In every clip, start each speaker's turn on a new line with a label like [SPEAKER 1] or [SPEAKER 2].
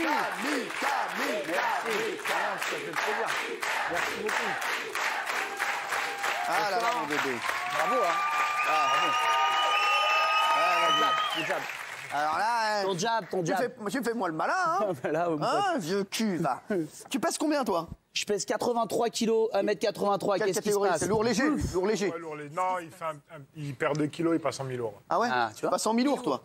[SPEAKER 1] Ça fait plaisir. Merci beaucoup.
[SPEAKER 2] Ah là là, mon bébé.
[SPEAKER 1] Bravo, hein.
[SPEAKER 2] Ah,
[SPEAKER 1] Ton jab.
[SPEAKER 2] alors là,
[SPEAKER 1] Ton jab, ton jab.
[SPEAKER 2] tu fais moi le malin, hein.
[SPEAKER 1] Là, mon pote.
[SPEAKER 2] Hein, vieux cul, va. Tu pèses combien, toi?
[SPEAKER 1] Je pèse 83 kilos, 1m83.
[SPEAKER 2] Quelle
[SPEAKER 1] Qu'est-ce qui se
[SPEAKER 2] catégorie?
[SPEAKER 1] passe?
[SPEAKER 2] C'est lourd léger, lourd léger.
[SPEAKER 3] Ouais, non, il perd 2 kilos, il passe en mi-lourd.
[SPEAKER 2] Ah ouais?
[SPEAKER 1] Ah, tu vois?
[SPEAKER 2] Tu passes en mi-lourd, toi?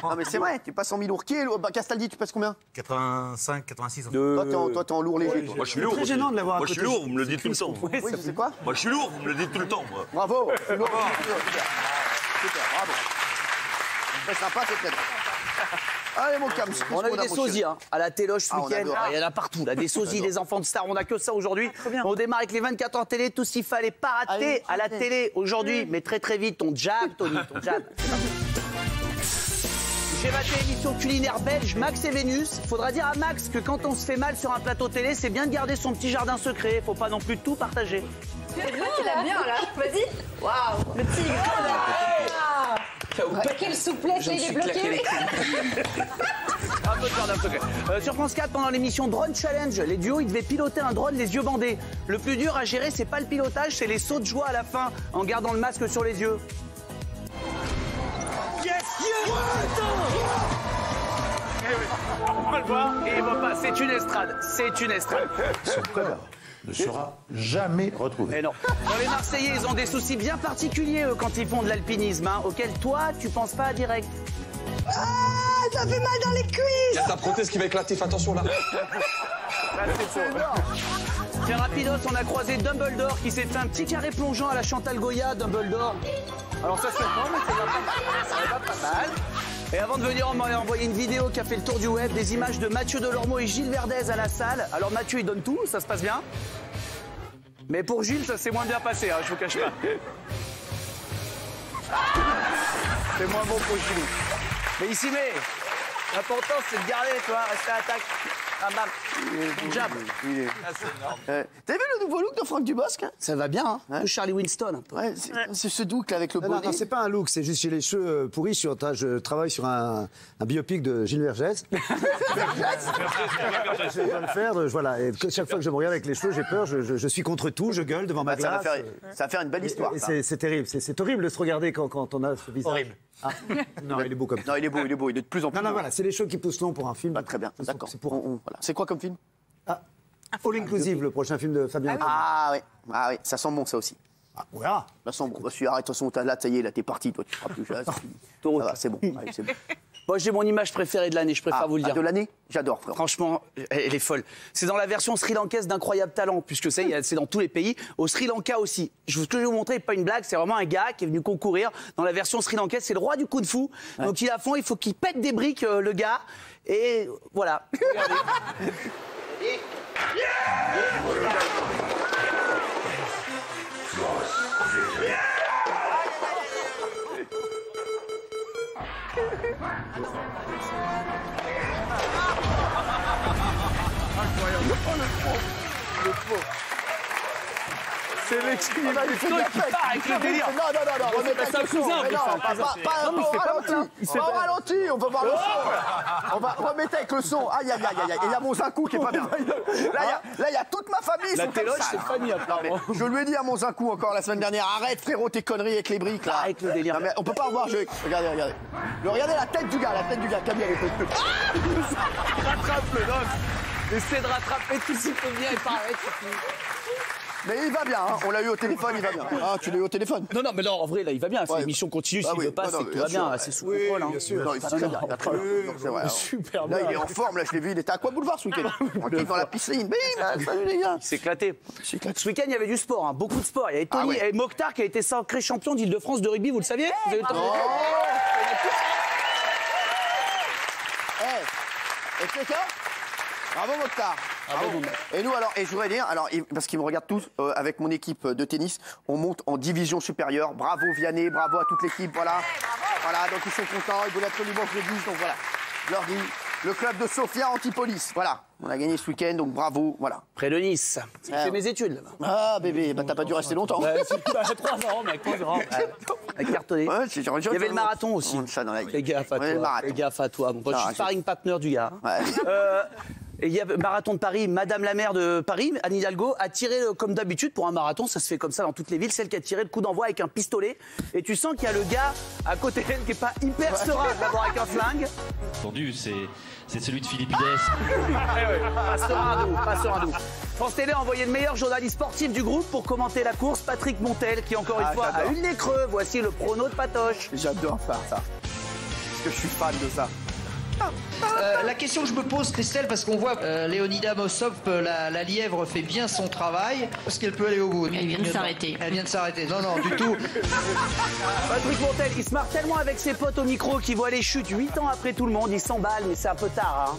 [SPEAKER 2] Non, mais c'est vrai, tu passes en mi-lourd. Qui est lourd? Bah, Castaldi, tu pèses combien?
[SPEAKER 4] 85, 86.
[SPEAKER 2] Toi, t'es en lourd léger, toi.
[SPEAKER 5] Moi, je suis lourd.
[SPEAKER 6] Très gênant de l'avoir à
[SPEAKER 5] Moi, je suis
[SPEAKER 6] côté.
[SPEAKER 5] lourd, vous me le dites tout le temps.
[SPEAKER 2] Oui, je sais quoi?
[SPEAKER 5] Moi, je suis lourd, vous me le dites tout le temps, moi.
[SPEAKER 2] Bravo, c'est lourd. Super, bravo. C'est sympa, c'est très bien. Allez, mon cam,
[SPEAKER 1] On a eu des sosies hein, à la téloche ce
[SPEAKER 2] Ah, on
[SPEAKER 1] week-end.
[SPEAKER 2] adore.
[SPEAKER 1] Il y en a partout, là, des sosies, des enfants de stars. On a que ça aujourd'hui. On démarre avec les 24 heures télé. Tout ce qu'il fallait pas rater à la télé aujourd'hui. Mais très très vite, ton jab, Tony, ton jab. J'ai maté l'émission culinaire belge Max et Vénus. Faudra dire à Max que quand on se fait mal sur un plateau télé, c'est bien de garder son petit jardin secret. Faut pas non plus tout partager.
[SPEAKER 7] C'est vrai qu'il a bien là. Vas-y. Waouh, le tigre. Quelle souplesse, il est bloqué.
[SPEAKER 1] Un peu de jardin secret. Sur France 4, pendant l'émission Drone Challenge, les duos, ils devaient piloter un drone les yeux bandés. Le plus dur à gérer, c'est pas le pilotage, c'est les sauts de joie à la fin, en gardant le masque sur les yeux. Yes! On va le voir, et il va pas. C'est une estrade. C'est une estrade.
[SPEAKER 6] Son corps ne sera jamais retrouvé.
[SPEAKER 1] Mais non. Dans les Marseillais, ils ont des soucis bien particuliers, eux, quand ils font de l'alpinisme, hein, auxquels toi, tu penses pas direct.
[SPEAKER 7] Ah, ça fait mal dans les cuisses.
[SPEAKER 8] Il y a ta prothèse qui va éclater, fais attention là.
[SPEAKER 1] Tiens, rapidos, on a croisé Dumbledore qui s'est fait un petit carré plongeant à la Chantal Goya, Dumbledore. Alors ça se fait pas, mais ça va pas mal. Et avant de venir, on m'a envoyé une vidéo qui a fait le tour du web, des images de Mathieu Delormeau et Gilles Verdez à la salle. Alors Mathieu, il donne tout, ça se passe bien. Mais pour Gilles, ça s'est moins bien passé, hein, je vous cache pas. C'est moins bon pour Gilles. Mais il s'y met. L'important, c'est de garder, tu vois, rester à l'attaque. Bam, bam. Jab.
[SPEAKER 2] T'as vu le nouveau look de Franck Dubosc?
[SPEAKER 1] Ça va bien, hein, un peu Charlie Winston, un peu.
[SPEAKER 2] Ouais, c'est ce look là avec le bonnet.
[SPEAKER 6] Non, c'est pas un look, c'est juste j'ai les cheveux pourris. Je travaille sur un biopic de Gilles Vergès. Je dois le faire, voilà. Et chaque fois que je me regarde avec les cheveux, j'ai peur, je suis contre tout, je gueule devant ma glace.
[SPEAKER 2] Ça va faire une belle histoire.
[SPEAKER 6] C'est terrible, c'est horrible de se regarder quand on a ce visage.
[SPEAKER 4] Horrible.
[SPEAKER 6] Ah. Non, il est beau comme ça.
[SPEAKER 2] Non, il est beau, il est de plus en plus.
[SPEAKER 6] Non, voilà, c'est les cheveux qui poussent long pour un film.
[SPEAKER 2] Très bien, d'accord. Voilà. C'est quoi comme film?
[SPEAKER 6] All Inclusive, le prochain film de Fabien.
[SPEAKER 2] Ah oui, ça sent bon ça aussi.
[SPEAKER 6] Ah, on verra.
[SPEAKER 2] Ça sent bon. Bah, arrête, de toute façon, là, ça y est, là, t'es parti, toi, tu seras plus là. C'est bon. Allez, c'est bon.
[SPEAKER 1] Moi, j'ai mon image préférée de l'année, je préfère vous le dire.
[SPEAKER 2] De l'année? J'adore, frère.
[SPEAKER 1] Franchement, elle est folle. C'est dans la version sri-lankaise d'Incroyable Talent, puisque c'est dans tous les pays. Au Sri Lanka aussi. Ce que je vais vous montrer n'est pas une blague, c'est vraiment un gars qui est venu concourir. Dans la version sri-lankaise, c'est le roi du kung-fu. Ouais. Donc il a fond, il faut qu'il pète des briques, le gars. Et voilà. Regardez. Le pauvre. C'est l'excuse qui part avec le délire.
[SPEAKER 2] Non, remettez
[SPEAKER 1] c'est un cousin.
[SPEAKER 2] Pas au ralenti, on va voir le son. On va remettre avec le son. Aïe, il y a mon Zinkou qui est pas bien. Là, il y a toute ma famille.
[SPEAKER 1] La téloche, c'est Fanny, apparemment.
[SPEAKER 2] Je lui ai dit à mon Zinkou encore la semaine dernière, arrête frérot tes conneries avec les briques là.
[SPEAKER 1] Avec le délire.
[SPEAKER 2] Non, mais on peut pas revoir, regardez. Regardez la tête du gars, Camille elle est
[SPEAKER 1] Rattrape-le, donc. Essaie de rattraper tout ce qu'il peut bien et pareil.
[SPEAKER 2] Mais il va bien, hein. On l'a eu au téléphone, il va bien. Ah, tu l'as eu au téléphone?
[SPEAKER 1] Non, mais en vrai, là, il va bien. Si l'émission continue, s'il veut pas, c'est que tout va bien. C'est sous contrôle.
[SPEAKER 2] Bien sûr. Non, il va très bien. C'est vrai.
[SPEAKER 1] Super bien.
[SPEAKER 2] Là, il est en forme, là, je l'ai vu, il était à Aqua Boulevard ce week-end. Tranquille dans la piscine. Bim, salut les gars.
[SPEAKER 1] Il s'est éclaté. Ce week-end, il y avait du sport, hein, beaucoup de sport. Il y avait Tony et Mokhtar qui a été sacré champion d'Île-de-France de rugby, vous le saviez? Vous avez
[SPEAKER 2] Et quelqu'un? Bravo Mokhtar. Et nous alors, et je voudrais dire, alors, parce qu'ils me regardent tous, avec mon équipe de tennis, on monte en division supérieure. Bravo Vianney, bravo à toute l'équipe, voilà. Voilà, donc ils sont contents, ils veulent absolument que je le dise, donc voilà. Je leur dis, Le club de Sofia Antipolis. Voilà. On a gagné ce week-end, donc bravo. Voilà.
[SPEAKER 1] Près de Nice. J'ai fait mes études là-bas.
[SPEAKER 2] Ah, bébé, bah, t'as pas dû rester longtemps.
[SPEAKER 1] 3 ans, mec, 3 ans. Avec cartonné.
[SPEAKER 2] Ouais,
[SPEAKER 1] Il y avait le marathon aussi.
[SPEAKER 2] Ça dans la
[SPEAKER 1] Fais gaffe à
[SPEAKER 2] Ouais, le
[SPEAKER 1] toi.
[SPEAKER 2] marathon.
[SPEAKER 1] Fais gaffe à toi. Bon, je suis sparring partner du gars.
[SPEAKER 2] Ouais.
[SPEAKER 1] Et il y a le marathon de Paris, Madame la maire de Paris, Anne Hidalgo, a tiré, comme d'habitude, pour un marathon, ça se fait comme ça dans toutes les villes, celle qui a tiré le coup d'envoi avec un pistolet. Et tu sens qu'il y a le gars à côté d'elle qui est pas hyper serein d'abord avec un flingue.
[SPEAKER 4] Entendu, c'est celui de Philippe Hidès.
[SPEAKER 1] Pas serein de ouf. France Télé a envoyé le meilleur journaliste sportif du groupe pour commenter la course, Patrick Montel, qui encore une fois a eu les creux. Voici le prono de Patoche.
[SPEAKER 2] J'adore faire ça. Parce que je suis fan de ça.
[SPEAKER 9] La question que je me pose, Christelle, parce qu'on voit Léonida Mossop, la lièvre, fait bien son travail. Est-ce qu'elle peut aller au bout?
[SPEAKER 7] Elle vient de s'arrêter.
[SPEAKER 9] Elle vient de s'arrêter. Non, non, du tout.
[SPEAKER 1] Patrick Montel, il se marre tellement avec ses potes au micro qu'il voit les chutes 8 ans après tout le monde. Il s'emballe, mais c'est un peu tard. Hein.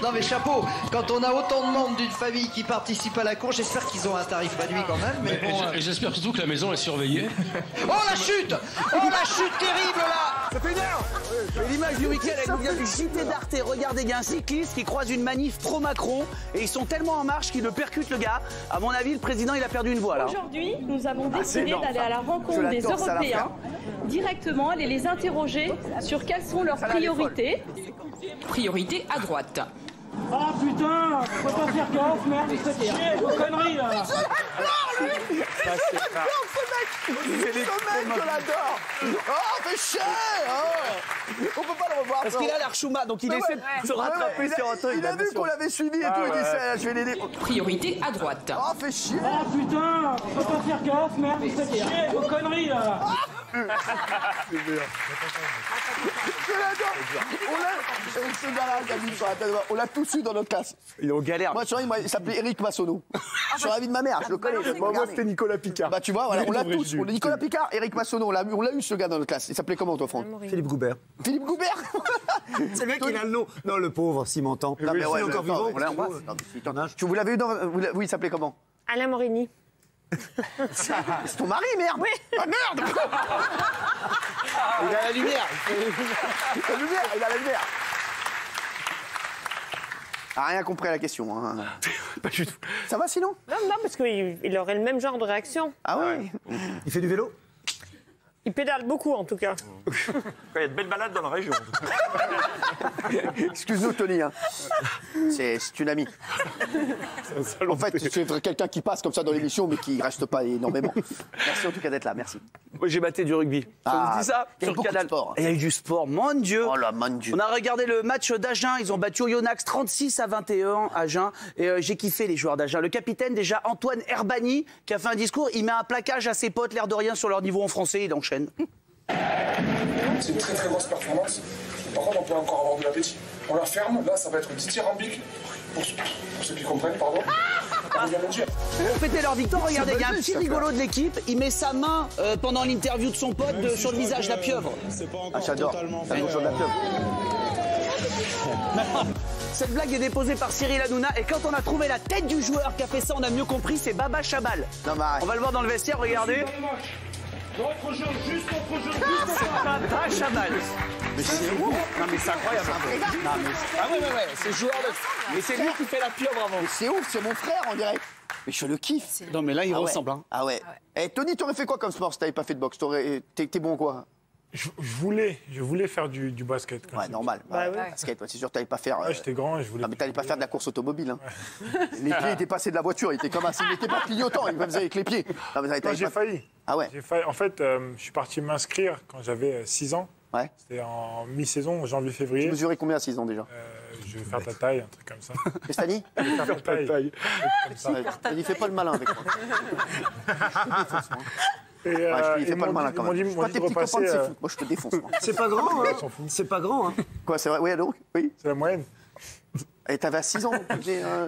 [SPEAKER 9] Non mais chapeau, quand on a autant de membres d'une famille qui participent à la course, j'espère qu'ils ont un tarif réduit quand même. Mais bon,
[SPEAKER 4] Et j'espère surtout que la maison est surveillée.
[SPEAKER 9] Oh la chute! Oh la chute terrible là!
[SPEAKER 1] Ça fait une heure. Et l'image du week-end, elle nous vient du JT d'Arte. Regardez, il y a un cycliste qui croise une manif pro-Macron et ils sont tellement en marche qu'ils le percutent le gars. À mon avis, le président, il a perdu une voix là.
[SPEAKER 10] Aujourd'hui, nous avons décidé d'aller à la rencontre des Européens directement, aller les interroger sur quelles sont leurs priorités.
[SPEAKER 7] Priorité à droite.
[SPEAKER 10] Ah putain, faut pas faire gaffe, merde, c'est chier, vos conneries là.
[SPEAKER 2] Ce mec, je l'adore. Oh, fais chier. On peut pas le revoir.
[SPEAKER 1] Parce qu'il a l'air chouma, donc il essaie de se rattraper sur un truc.
[SPEAKER 2] Il a vu qu'on l'avait suivi et tout, il dit ça, je vais l'aider.
[SPEAKER 7] Priorité à droite.
[SPEAKER 2] Oh, fais chier.
[SPEAKER 10] Ah putain, faut pas faire gaffe, merde, c'est chier, vos conneries là.
[SPEAKER 2] Je l'adore. Ce gars-là, David, sur la tête, on l'a tous eu dans notre classe.
[SPEAKER 1] Il est en galère.
[SPEAKER 2] Moi, il s'appelait Eric Massonneau. Sur la vie de ma mère, je le connais.
[SPEAKER 3] Moi, c'était Nicolas Picard.
[SPEAKER 2] Bah, tu vois, voilà, on l'a tous. Nicolas Picard, Eric Massonneau, on l'a eu ce gars dans notre classe. Il s'appelait comment, toi, Franck?
[SPEAKER 6] Philippe Goubert.
[SPEAKER 2] Philippe Goubert.
[SPEAKER 6] C'est le mec qui a le nom. Non, le pauvre, s'il m'entend.
[SPEAKER 2] Non, mais ouais,
[SPEAKER 6] encore vivant.
[SPEAKER 2] on l'embrasse. Tu vous l'avez eu dans. Oui, il s'appelait comment?
[SPEAKER 10] Alain Morini.
[SPEAKER 2] C'est ton mari, merde. Oui. Ah, merde.
[SPEAKER 1] Il a la lumière.
[SPEAKER 2] Il a la lumière. Ah, rien compris à la question. Hein.
[SPEAKER 1] Pas du tout.
[SPEAKER 2] Ça va sinon?
[SPEAKER 10] Non, parce qu'il aurait le même genre de réaction.
[SPEAKER 2] Ah ouais.
[SPEAKER 6] Il fait du vélo?
[SPEAKER 10] Il pédale beaucoup en tout cas.
[SPEAKER 5] Il y a de belles balades dans la région.
[SPEAKER 2] Excuse-nous, Tony. Hein. C'est une amie. En fait, c'est quelqu'un qui passe comme ça dans l'émission, mais qui reste pas énormément. Merci en tout cas d'être là, merci.
[SPEAKER 1] Moi, j'ai batté du rugby.
[SPEAKER 2] Ah,
[SPEAKER 1] Je dis ça
[SPEAKER 2] il y a
[SPEAKER 1] sur
[SPEAKER 2] beaucoup de
[SPEAKER 1] Canal.
[SPEAKER 2] sport.
[SPEAKER 1] Il y a eu du sport, mon Dieu.
[SPEAKER 2] Oh là, mon Dieu.
[SPEAKER 1] On a regardé le match d'Agen. Ils ont battu Oyonnax 36-21 à Agen. Et j'ai kiffé les joueurs d'Agen. Le capitaine, déjà, Antoine Herbani, qui a fait un discours. Il met un plaquage à ses potes, l'air de rien, sur leur niveau en français. Il enchaîne.
[SPEAKER 8] C'est une très très grosse performance. Par contre, on peut encore avoir de l'appétit. On la ferme, là, ça va être dithyrambique. Pour ceux qui comprennent, pardon. On vient de dire.
[SPEAKER 1] Pour fêter leur victoire, regardez, il y a un petit rigolo de l'équipe. Il met sa main pendant l'interview de son pote sur le visage, la pieuvre.
[SPEAKER 2] Ah, j'adore. Ça me de la pieuvre.
[SPEAKER 1] Cette blague est déposée par Cyril Hanouna. Et quand on a trouvé la tête du joueur qui a fait ça, on a mieux compris, c'est Baba Chabal.
[SPEAKER 2] Non, mais arrête.
[SPEAKER 1] On va le voir dans le vestiaire, regardez. Baba Chabal.
[SPEAKER 2] Mais c'est ouf.
[SPEAKER 1] Non mais c'est incroyable. Non, mais... Ah ouais, c'est joueur de... Mais c'est lui qui fait la pieuvre avant.
[SPEAKER 2] Mais c'est ouf, c'est mon frère, on dirait. Mais je le kiffe.
[SPEAKER 1] Non mais là, il
[SPEAKER 2] Ah ouais.
[SPEAKER 1] ressemble. Hein.
[SPEAKER 2] Ah ouais. Eh, Tony, t'aurais fait quoi comme sport si t'avais pas fait de boxe? T'es bon quoi?
[SPEAKER 3] Je voulais faire du basket. Quand
[SPEAKER 2] Ouais,
[SPEAKER 3] j'étais
[SPEAKER 2] normal.
[SPEAKER 3] petit.
[SPEAKER 2] Bah, basket, ouais, c'est sûr que t'allais pas faire.
[SPEAKER 3] Ouais, j'étais grand et je voulais.
[SPEAKER 2] Ah, mais t'allais pas faire de la course automobile. Hein. Les pieds étaient passés de la voiture, ils étaient comme ça. Ils n'étaient pas clignotants, ils faisaient avec les pieds. Non, mais
[SPEAKER 3] J'ai failli.
[SPEAKER 2] Ah ouais.
[SPEAKER 3] J'ai failli. En fait, je suis parti m'inscrire quand j'avais 6 ans.
[SPEAKER 2] Ouais.
[SPEAKER 3] C'était en mi-saison, janvier-février.
[SPEAKER 2] Tu mesurais combien à 6 ans déjà?
[SPEAKER 3] Je vais faire ta taille, un truc comme ça.
[SPEAKER 2] Pestani?
[SPEAKER 3] Je vais faire ta taille.
[SPEAKER 2] Il fait pas le malin avec moi.
[SPEAKER 3] Et,
[SPEAKER 2] Il fait pas le malin quand même. Je crois que tes petits copains de foot. Moi, je te défonce.
[SPEAKER 6] C'est pas grand, hein. C'est pas grand, hein.
[SPEAKER 2] Quoi, c'est vrai? Oui, donc? Oui.
[SPEAKER 3] C'est la moyenne.
[SPEAKER 2] Et t'avais à 6 ans,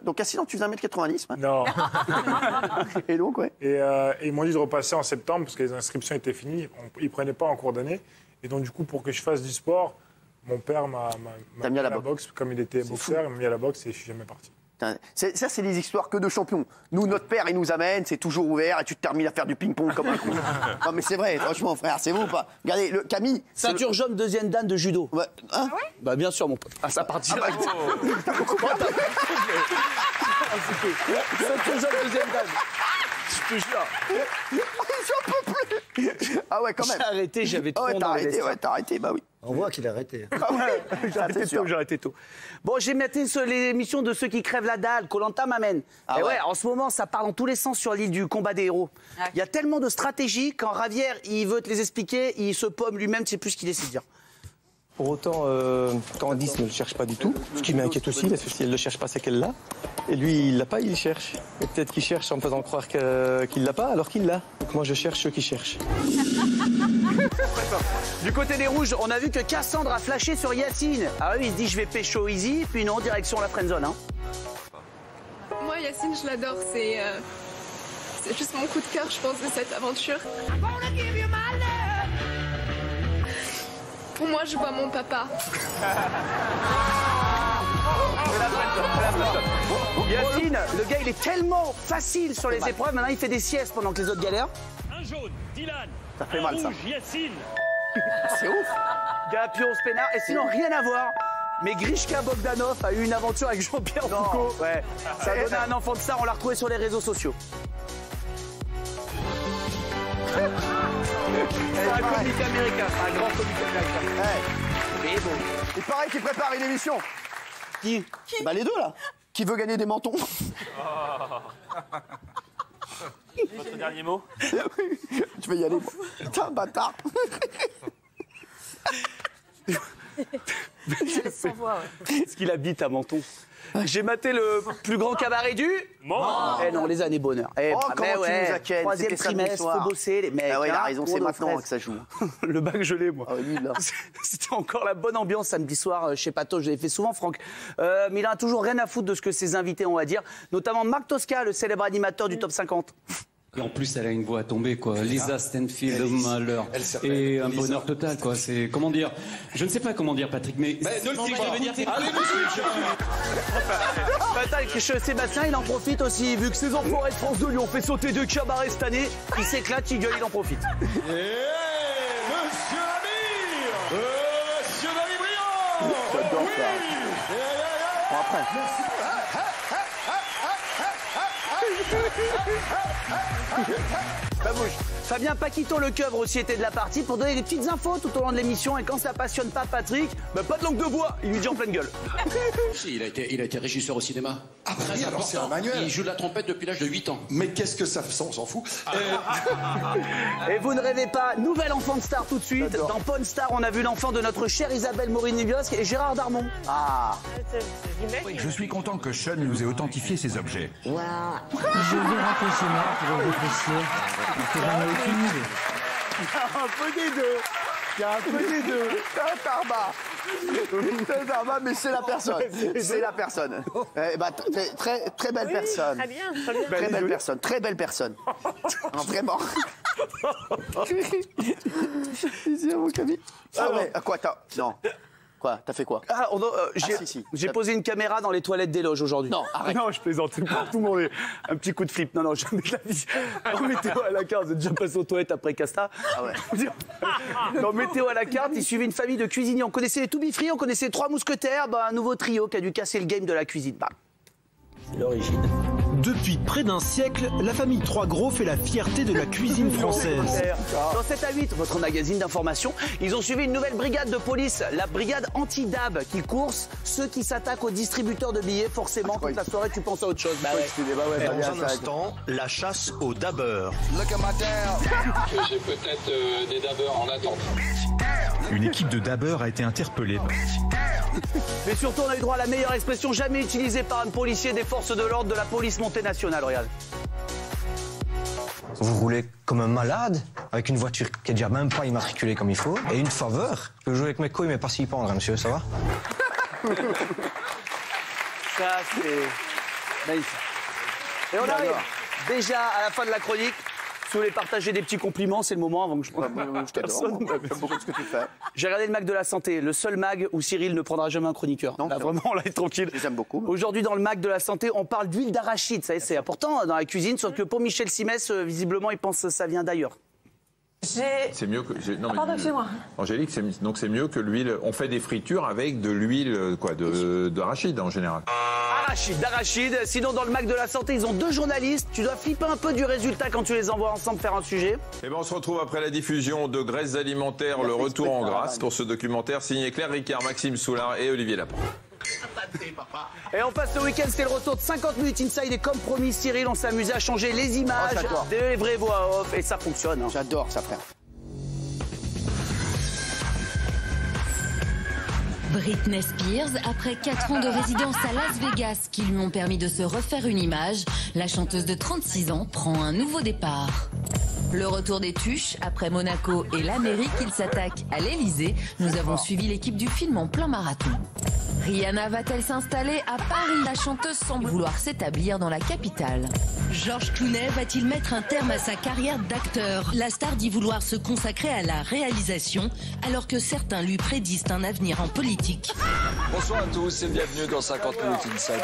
[SPEAKER 2] donc à 6 ans, tu faisais 1m90. Ouais.
[SPEAKER 3] Non.
[SPEAKER 2] Et donc, ouais.
[SPEAKER 3] Et ils m'ont dit de repasser en septembre parce que les inscriptions étaient finies. Ils ne prenaient pas en cours d'année. Et donc, du coup, pour que je fasse du sport, mon père m'a mis à la boxe. Comme il était boxeur, il m'a mis à la boxe et je suis jamais parti.
[SPEAKER 2] Ça, c'est des histoires que de champions. Nous, notre père, il nous amène, c'est toujours ouvert et tu te termines à faire du ping-pong comme un con. Non, mais c'est vrai, franchement, frère, c'est bon ou pas? Regardez, Camille.
[SPEAKER 1] Ceinture jaune, deuxième dan de judo.
[SPEAKER 2] Ouais. Hein?
[SPEAKER 7] Ah ouais?
[SPEAKER 1] Bah, bien sûr, mon pote. Ah, ça part direct. Ceinture jaune, deuxième dan. Je te jure.
[SPEAKER 2] J'en peux plus. Ah ouais, quand même.
[SPEAKER 1] J'ai arrêté, j'avais trop
[SPEAKER 2] t'as arrêté, t'as arrêté, bah oui.
[SPEAKER 6] On voit qu'il a arrêté.
[SPEAKER 2] Ah ouais,
[SPEAKER 1] j'ai arrêté tôt. Bon, j'ai maté l'émission de ceux qui crèvent la dalle, Koh-Lanta m'amène.
[SPEAKER 2] Ah
[SPEAKER 1] et
[SPEAKER 2] ouais.
[SPEAKER 1] ouais, en ce moment, ça part dans tous les sens sur l'île du combat des héros. Il y a tellement de stratégies, quand Ravière, il veut te les expliquer, il se paume lui-même, tu sais plus ce qu'il essaie de dire.
[SPEAKER 11] Pour autant, Candice ne le cherche pas du tout, ce qui m'inquiète aussi, parce que si elle ne le cherche pas, c'est qu'elle l'a. Et lui, il l'a pas, il le cherche. Et peut-être qu'il cherche en me faisant croire qu'il l'a pas, alors qu'il l'a. Donc moi, je cherche ceux qui cherchent.
[SPEAKER 1] Du côté des rouges, on a vu que Cassandre a flashé sur Yacine. Ah oui, il se dit je vais pécho easy, puis non, direction la friendzone. Hein.
[SPEAKER 12] Moi, Yacine, je l'adore. C'est juste mon coup de cœur, je pense, de cette aventure. Pour moi, je vois mon papa.
[SPEAKER 1] Yacine, le gars, il est tellement facile sur les épreuves. Maintenant, il fait des siestes pendant que les autres galèrent.
[SPEAKER 13] Un jaune, Dylan.
[SPEAKER 2] Ça fait mal, ça.
[SPEAKER 13] Rouge, Yacine.
[SPEAKER 2] C'est ouf.
[SPEAKER 1] Gapio, Spénard. Et sinon, rien à voir. Mais Grishka Bogdanov a eu une aventure avec Jean-Pierre Foucault. Ouais. Ça a donné un enfant de star, on l'a retrouvé sur les réseaux sociaux. C'est un comique américain, c'est un grand comique américain.
[SPEAKER 2] Ouais.
[SPEAKER 1] Et bon.
[SPEAKER 2] Il paraît qu'il prépare une émission.
[SPEAKER 1] Qui?
[SPEAKER 2] Bah les deux là. Qui veut gagner des mentons?
[SPEAKER 5] Votre dernier mot?
[SPEAKER 2] Tu veux y aller? Putain, bâtard.
[SPEAKER 7] Sans voix, ouais.
[SPEAKER 1] Est-ce qu'il habite à Menton? J'ai maté le plus grand cabaret du monde. Eh non, les années bonheur. Eh,
[SPEAKER 2] oh, comment tu nous accueilles?
[SPEAKER 1] Troisième trimestre, faut bosser, les mecs.
[SPEAKER 2] Ah ouais, il a
[SPEAKER 1] hein,
[SPEAKER 2] raison, c'est maintenant que ça joue.
[SPEAKER 1] Le bac gelé, moi.
[SPEAKER 2] Ah oui, là.
[SPEAKER 1] C'était encore la bonne ambiance samedi soir chez Pato, je l'ai fait souvent, Franck. Mais il a toujours rien à foutre de ce que ses invités ont à dire, notamment Marc Tosca, le célèbre animateur du Top 50.
[SPEAKER 14] Et en plus, elle a une voix à tomber, quoi. Lisa Stanfield, malheur. Et un bonheur total, quoi. C'est, comment dire? Je ne sais pas comment dire, Patrick, mais. Ne le dis pas. Allez,
[SPEAKER 1] monsieur! Sébastien, il en profite aussi, vu que ses enfoirés de France 2 lui ont fait sauter 2 cabarets cette année. Il s'éclate, il gueule, il en profite.
[SPEAKER 13] Monsieur Amir! Monsieur David Briand!
[SPEAKER 2] J'adore ça. Bon, après.
[SPEAKER 1] Ça bouge. Fabien Paquito le Keuvre aussi était de la partie pour donner des petites infos tout au long de l'émission. Et quand ça passionne pas Patrick, bah pas de langue de bois, il lui dit en pleine gueule.
[SPEAKER 4] Si, il a été régisseur au cinéma. Très
[SPEAKER 15] alors c'est un
[SPEAKER 4] important.
[SPEAKER 15] manuel.
[SPEAKER 4] Il joue de la trompette depuis l'âge de 8 ans.
[SPEAKER 15] Mais qu'est-ce que ça fait? On s'en fout.
[SPEAKER 1] Et vous ne rêvez pas, nouvel enfant de star tout de suite. Dans Pawn Star, on a vu l'enfant de notre chère Isabelle Morini-Biosque et Gérard Darmon. Ah.
[SPEAKER 16] Je suis content que Sean nous ait authentifié ces objets.
[SPEAKER 17] Je vais rentrer chez moi pour réfléchir. J'en ai aucune idée.
[SPEAKER 2] Un peu des deux. Il y a un peu des deux. C'est un tarba, mais c'est la personne. C'est la personne. Bah, très belle personne.
[SPEAKER 7] Très bien, très bien.
[SPEAKER 2] Très belle personne. Très belle personne. Non, vraiment. Ici, mon Camille. Ah ouais. Quoi, t'as. Non. Quoi? T'as fait quoi?
[SPEAKER 1] Ah, j'ai posé une caméra dans les toilettes des loges aujourd'hui.
[SPEAKER 2] Non, arrête.
[SPEAKER 1] Non, je plaisante. Tout le monde est un petit coup de flip. Non, jamais de la vie. Dans Météo à la carte, vous êtes déjà passé aux toilettes après Casta.
[SPEAKER 2] Ah ouais.
[SPEAKER 1] Dans Météo à la carte, il suivait une famille de cuisiniers. On connaissait les To Be Free, on connaissait les 3 mousquetaires. Bah, un nouveau trio qui a dû casser le game de la cuisine. Bah, c'est l'origine.
[SPEAKER 18] Depuis près d'un siècle, la famille Trois Gros fait la fierté de la cuisine française.
[SPEAKER 1] Dans 7 à 8, votre magazine d'information, ils ont suivi une nouvelle brigade de police, la brigade anti-DAB, qui course ceux qui s'attaquent aux distributeurs de billets. Forcément, toute la soirée, tu penses à autre chose. Bah ouais.
[SPEAKER 18] Et dans un instant, la chasse aux dabbeurs.
[SPEAKER 19] J'ai peut-être des dabbeurs en attente.
[SPEAKER 16] Une équipe de dabbeurs a été interpellée.
[SPEAKER 1] Mais surtout, on a eu droit à la meilleure expression jamais utilisée par un policier des forces de l'ordre de la police montée nationale. Regarde.
[SPEAKER 20] Vous roulez comme un malade, avec une voiture qui est déjà même pas immatriculée comme il faut, et une faveur. Je peux jouer avec mes couilles, mais pas s'y pendre, hein, monsieur, ça va?
[SPEAKER 1] Ça, c'est magnifique. Et on arrive déjà à la fin de la chronique. Si vous voulez partager des petits compliments, c'est le moment avant que je...
[SPEAKER 2] Je t'adore. J'aime beaucoup ce que tu fais.
[SPEAKER 1] J'ai regardé le mag de la santé, le seul mag où Cyril ne prendra jamais un chroniqueur.
[SPEAKER 2] Non,
[SPEAKER 1] là, vraiment, là, il est tranquille.
[SPEAKER 2] Je les aime beaucoup.
[SPEAKER 1] Aujourd'hui, dans le mag de la santé, on parle d'huile d'arachide. Ça, c'est important dans la cuisine, sauf que pour Michel Simès, visiblement, il pense que ça vient d'ailleurs.
[SPEAKER 15] C'est mieux que. Non, mais,
[SPEAKER 7] pardon, excusez-moi.
[SPEAKER 15] Angélique, donc c'est mieux que l'huile. On fait des fritures avec de l'huile d'arachide en général.
[SPEAKER 1] D'arachide. Sinon, dans le mag de la santé, ils ont 2 journalistes. Tu dois flipper un peu du résultat quand tu les envoies ensemble faire un sujet.
[SPEAKER 15] Et ben, on se retrouve après la diffusion de Graisses alimentaires, le retour en grâce pour ce documentaire signé Claire Ricard, Maxime Soulard et Olivier Lapin.
[SPEAKER 1] Et on passe le week-end, c'était le retour de 50 minutes inside et comme promis Cyril, on s'est amusé à changer les images, des vraies voix off et ça fonctionne. Hein.
[SPEAKER 2] J'adore ça, frère.
[SPEAKER 21] Britney Spears, après 4 ans de résidence à Las Vegas qui lui ont permis de se refaire une image, la chanteuse de 36 ans prend un nouveau départ. Le retour des tuches, après Monaco et l'Amérique, il s'attaque à l'Elysée. Nous avons suivi l'équipe du film en plein marathon. Rihanna va-t-elle s'installer à Paris? La chanteuse semble vouloir s'établir dans la capitale.
[SPEAKER 22] George Clooney va-t-il mettre un terme à sa carrière d'acteur? La star dit vouloir se consacrer à la réalisation, alors que certains lui prédisent un avenir en politique.
[SPEAKER 23] Bonsoir à tous et bienvenue dans 50 minutes Inside.